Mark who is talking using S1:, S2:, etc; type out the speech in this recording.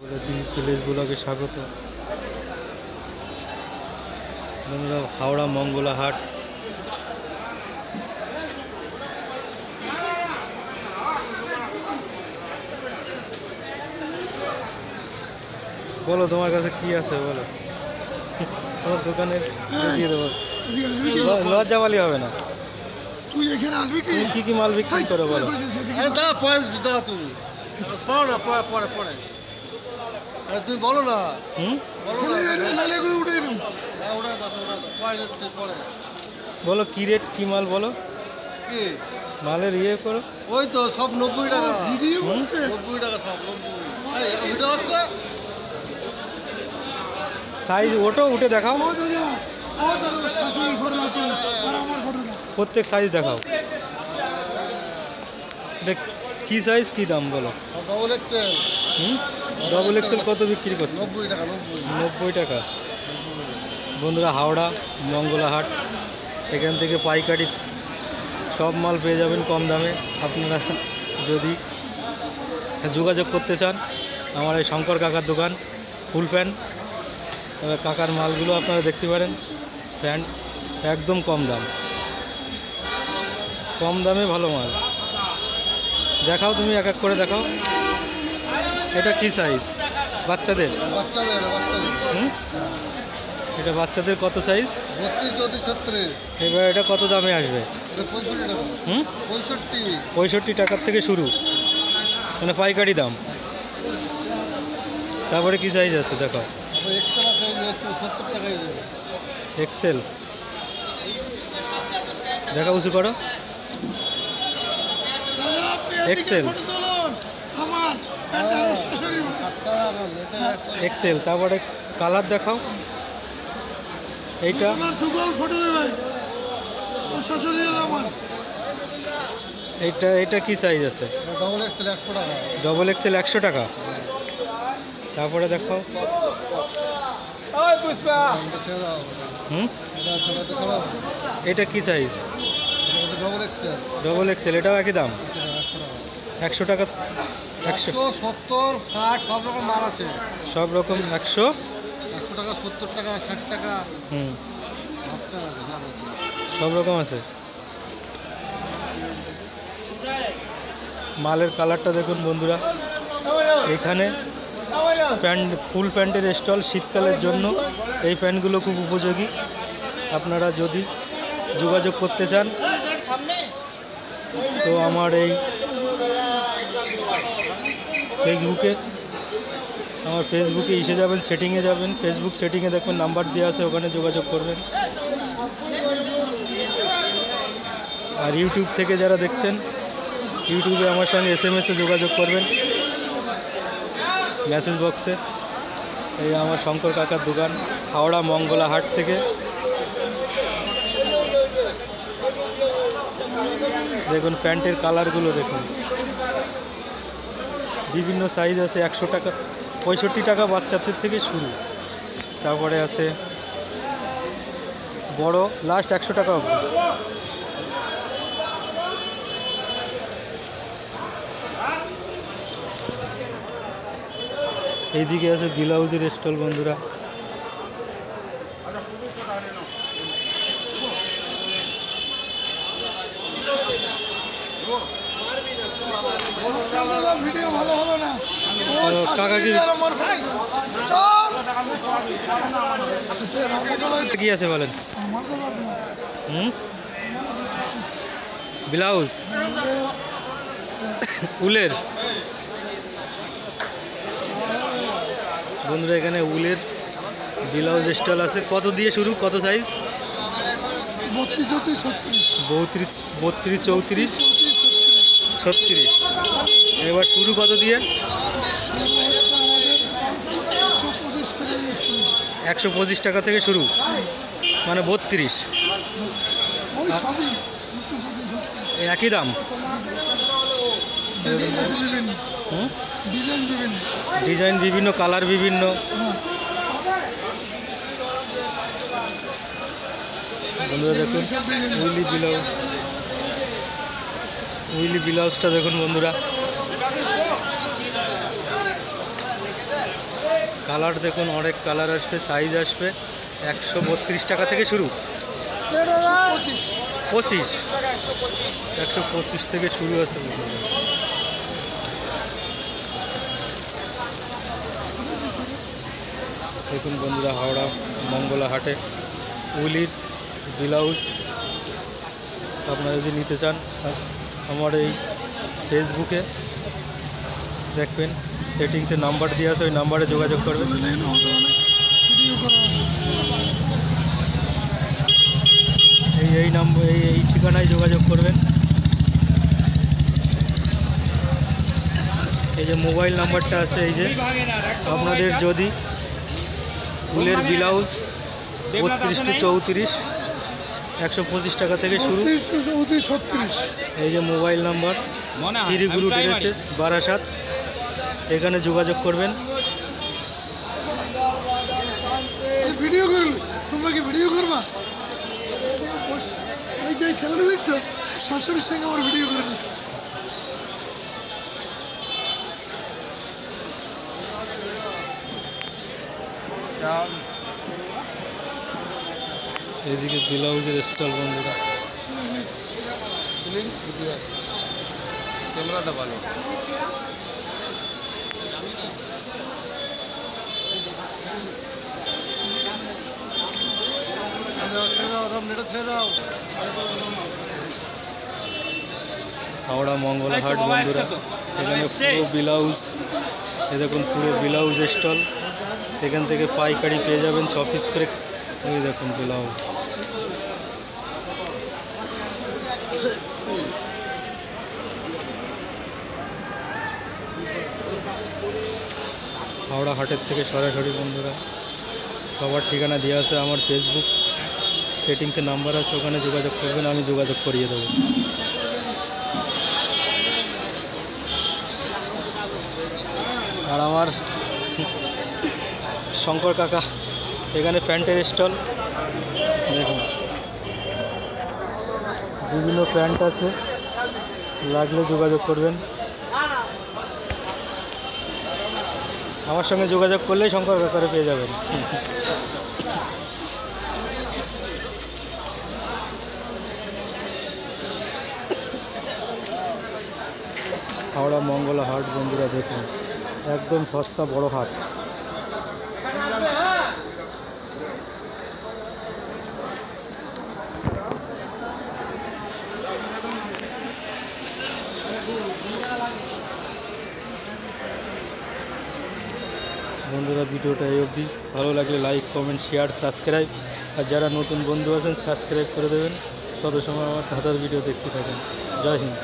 S1: Village ব্লগে স্বাগত। বন্ধুরা, হাওড়া মঙ্গলা হাট। বলো তোমার কাছে কি আছে বলো, তোমার দোকানে দিয়ে দেবো, লজ্জাওয়ালি হবে না।
S2: তুই এখানে আসবি
S1: কি কি মাল বিক্রি করো বলো।
S3: তুই বলো না,
S1: বলো কি রেট, কি মাল বলো, মালের ইয়ে করো।
S3: ওই তো সব 90 টাকা,
S2: 90
S3: টাকা সব 90।
S1: সাইজ ওটো উঠে দেখাও, প্রত্যেক সাইজ দেখাও। এটা কি সাইজ, কি দাম বলো। ডবল এক্সেল কত বিক্রি করছো?
S3: 90 টাকা।
S1: 90 টাকা। বন্ধুরা, হাওড়া মঙ্গলা হাট, এখান থেকে পাইকারি সব মাল পেয়ে যাবেন কম দামে। আপনারা যদি যোগাযোগ করতে চান, আমার এই শঙ্কর কাকার দোকান, ফুল প্যান্ট। কাকার মালগুলো আপনারা দেখতে পারেন, প্যান্ট একদম কম দাম, কম দামে ভালো মাল। দেখাও তুমি, এক এক করে দেখাও। এটা কি সাইজ? বাচ্চাদের। এটা বাচ্চাদের কত সাইজ?
S3: 32, 34, 36।
S1: এবার এটা কত দামে আসবে? 65 টাকার থেকে শুরু, মানে পাইকারি দাম। তারপরে কি সাইজ আছে দেখাও। এক্সেল দেখা, উঁচু করো। Excel, Excel. তারপরে কালার দেখাও। এইটা এইটা এটা কি সাইজ আছে? ডবল এক্সেল 100 টাকা। তারপরে দেখাও। এটা কি সাইজ? ডবল এক্সেল, এটাও একই দাম, 100 টাকা।
S3: 170, 60 সব রকম মাল আছে।
S1: সব রকম 100
S3: টাকা, 70 টাকা, 60 টাকা।
S1: সব রকম আছে। মালের কালারটা দেখুন বন্ধুরা। এখানে প্যান্ট, ফুল প্যান্টের স্টল, শীতকালের জন্য এই প্যান্টগুলো খুব উপযোগী। আপনারা যদি যোগাযোগ করতে চান তো আমার এই ফেসবুকে এসে যাবেন, সেটিংয়ে যাবেন, ফেসবুক সেটিংয়ে দেখবেন নাম্বার দেওয়া আছে, ওখানে যোগাযোগ করবেন। আর ইউটিউব থেকে যারা দেখছেন, ইউটিউবে আমার সঙ্গে SMS-এ যোগাযোগ করবেন, মেসেজ বক্সে। এই আমার শঙ্কর কাকার দোকান, হাওড়া মঙ্গলা হাট থেকে। দেখুন প্যান্টের কালারগুলো দেখুন, বিভিন্ন সাইজ আছে। 100 টাকা, 65 টাকা বাচ্চাদের থেকে শুরু। তারপরে আছে বড়, লাস্ট 100 টাকা অবধি। এইদিকে আছে ব্লাউজের স্টল বন্ধুরা। কাকা কি আছে বলেন? ব্লাউজ উলের। বন্ধুরা, এখানে উলের ব্লাউজ স্টল আছে। কত দিয়ে শুরু, কত সাইজ?
S2: 32, 34,
S1: 32, 34, 36। এবার শুরু কত দিয়ে? 125 টাকা থেকে শুরু, মানে 32। একই দাম। ডিজাইন বিভিন্ন, কালার বিভিন্ন। বন্ধুরা দেখুন উইলি ব্লাউজটা দেখুন বন্ধুরা। কালার দেখুন, অনেক কালার আসবে, সাইজ আসবে। 132 টাকা থেকে শুরু, 25 125 থেকে শুরু আছে। দেখুন বন্ধুরা, হাওড়া মঙ্গলা হাটে উলির ব্লাউজ আপনারা যদি নিতে চান, আমার এই ফেসবুকে দেখবেন সেটিংসে নাম্বার দেওয়া আছে, ওই নাম্বারে যোগাযোগ করবেন। এই নাম্বার, এই ঠিকানায় যোগাযোগ করবেন। এই যে মোবাইল নাম্বারটা আছে, এই যে আপনাদের যদি ফুলের ব্লাউজ 32 to 34 125 টাকা থেকে শুরু। এই যে মোবাইল নাম্বার, শ্রীগুরু ড্রেসেস বারাসাত, এখানে যোগাযোগ করবেন।
S2: ভিডিও করবে, তোমরা কি ভিডিও করবা? এই যে ছেলেটা দেখছো, শাশুড়ির সঙ্গে আমার ভিডিও করে দিচ্ছে।
S1: এদিকে ব্লাউজের স্টল বন্ধুরা।
S3: ক্যামেরাটা ভালো।
S1: হাওড়া মঙ্গলা হাট বন্ধুরা, এখানে পুরো ব্লাউজ, এ দেখুন পুরো ব্লাউজ স্টল। এখান থেকে পাইকারি পেয়ে যাবেন 6 পিস করে। এই দেখুন ব্লাউজ। হাওড়া হাটের থেকে সরাসরি বন্ধুরা, সবার ঠিকানা দেওয়া আছে আমার ফেসবুক সেটিংসে নাম্বার আছে, ওখানে যোগাযোগ করবেন, আমি যোগাযোগ করিয়ে দেবো। আর আমার শঙ্কর কাকা, এখানে প্যান্টের স্টল দেখুন, বিভিন্ন প্যান্ট আছে, লাগলে যোগাযোগ করবেন। আমার সঙ্গে যোগাযোগ করলেই শঙ্কর কাকারে পেয়ে যাবেন। হাওড়া মঙ্গলা হাট বন্ধুরা, দেখুন একদম সস্তা বড় হাট। বন্ধুরা, ভিডিওটা এই অবধি। ভালো লাগলে লাইক, কমেন্ট, শেয়ার, সাবস্ক্রাইব। আর যারা নতুন বন্ধু আছেন সাবস্ক্রাইব করে দেবেন। তত সময় আমার দাদার ভিডিও দেখতে থাকেন। জয় হিন্দ।